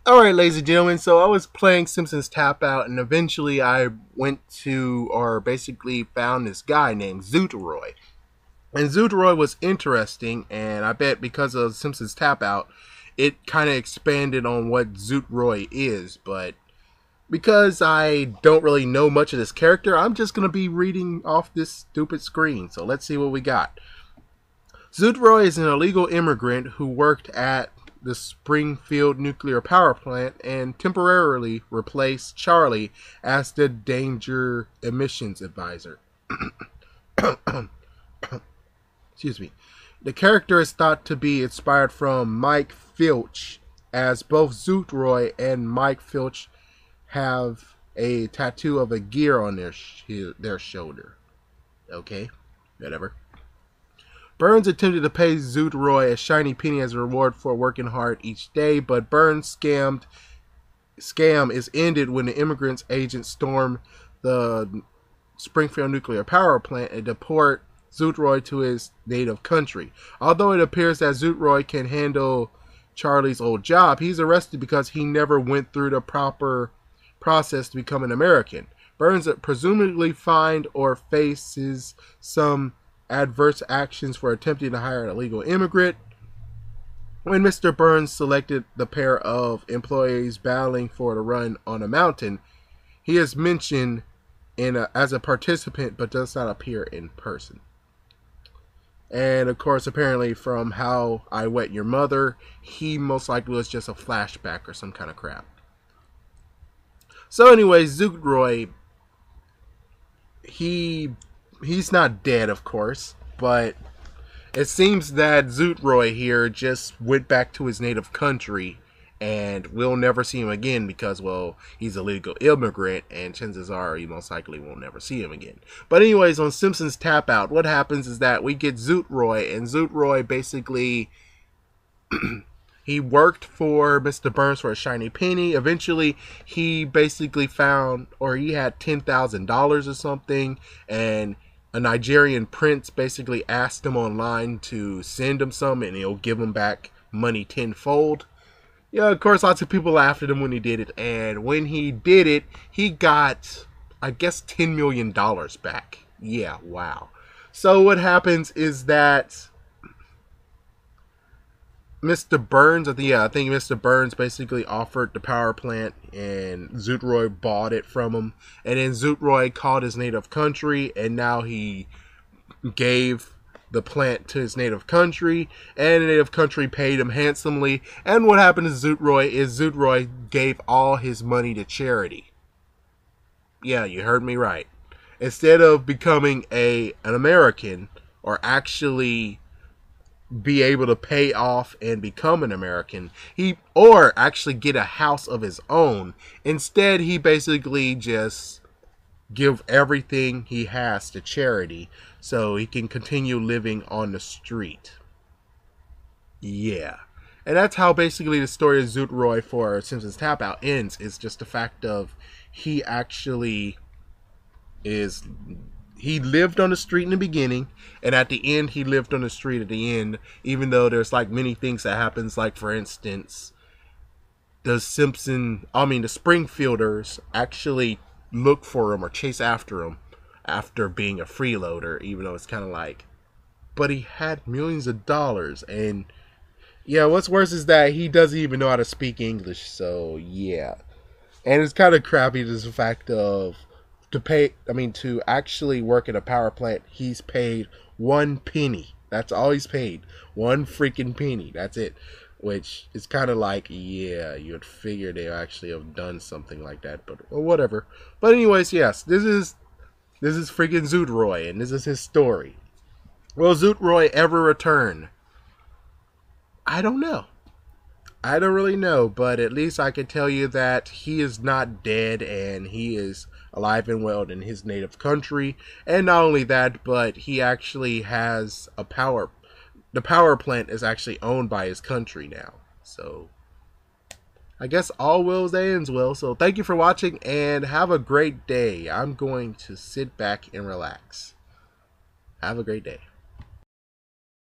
Alright, ladies and gentlemen, so I was playing Simpsons Tap Out, and eventually I went to, or basically found this guy named Zutroy. And Zutroy was interesting, and I bet because of Simpsons Tap Out, it kind of expanded on what Zutroy is, but because I don't really know much of this character, I'm just going to be reading off this stupid screen. So let's see what we got. Zutroy is an illegal immigrant who worked at the Springfield nuclear power plant and temporarily replaced Charlie as the danger emissions advisor. Excuse me. The character is thought to be inspired from Mike Filch, as both Zutroy and Mike Filch have a tattoo of a gear on their shoulder. Okay, whatever. Burns attempted to pay Zutroy a shiny penny as a reward for working hard each day, but Burns' scam is ended when the immigrants' agents storm the Springfield nuclear power plant and deport Zutroy to his native country. Although it appears that Zutroy can handle Charlie's old job, he's arrested because he never went through the proper process to become an American. Burns presumably fined or faces some adverse actions for attempting to hire an illegal immigrant. When Mr. Burns selected the pair of employees battling for the run on a mountain, he is mentioned as a participant but does not appear in person. And of course, apparently from How I Met Your Mother, he most likely was just a flashback or some kind of crap. So anyway, Zutroy, he's not dead, of course, but it seems that Zutroy here just went back to his native country, and we'll never see him again because, well, he's a legal immigrant, and chances are you most likely won't never see him again. But anyways, on Simpsons Tap Out, what happens is that we get Zutroy, and Zutroy basically he worked for Mr. Burns for a shiny penny. Eventually, he basically found, or he had $10,000 or something, and a Nigerian prince basically asked him online to send him some, and he'll give him back money tenfold. Yeah, of course, lots of people laughed at him when he did it, and when he did it, he got, I guess, $10 million back. Yeah, wow. So what happens is that Mr. Burns, I think Mr. Burns basically offered the power plant, and Zutroy bought it from him. And then Zutroy called his native country, and now he gave the plant to his native country, and the native country paid him handsomely. And what happened to Zutroy is Zutroy gave all his money to charity. Yeah, you heard me right. Instead of becoming an American, or actually be able to pay off and become an American, or actually get a house of his own. Instead, he basically just give everything he has to charity so he can continue living on the street. Yeah. And that's how basically the story of Zutroy for Simpsons Tap Out ends. It's just the fact of he lived on the street in the beginning, and at the end he lived on the street at the end, even though there's like many things that happens, like for instance, the Springfielders actually look for him or chase after him after being a freeloader, even though it's kind of like, but he had millions of dollars. And yeah, what's worse is that he doesn't even know how to speak English, so yeah. And it's kind of crappy, just the fact of to actually work at a power plant, he's paid 1 penny. That's all he's paid. 1 freaking penny. That's it. Which is kind of like, yeah, you'd figure they actually have done something like that, but well, whatever. But anyways, yes, this is freaking Zutroy, and this is his story. Will Zutroy ever return? I don't know. I don't really know, but at least I can tell you that he is not dead, and he is alive and well in his native country. And not only that, but he actually has the power plant is actually owned by his country now. So I guess all wills ends well. So thank you for watching, and have a great day. I'm going to sit back and relax. Have a great day.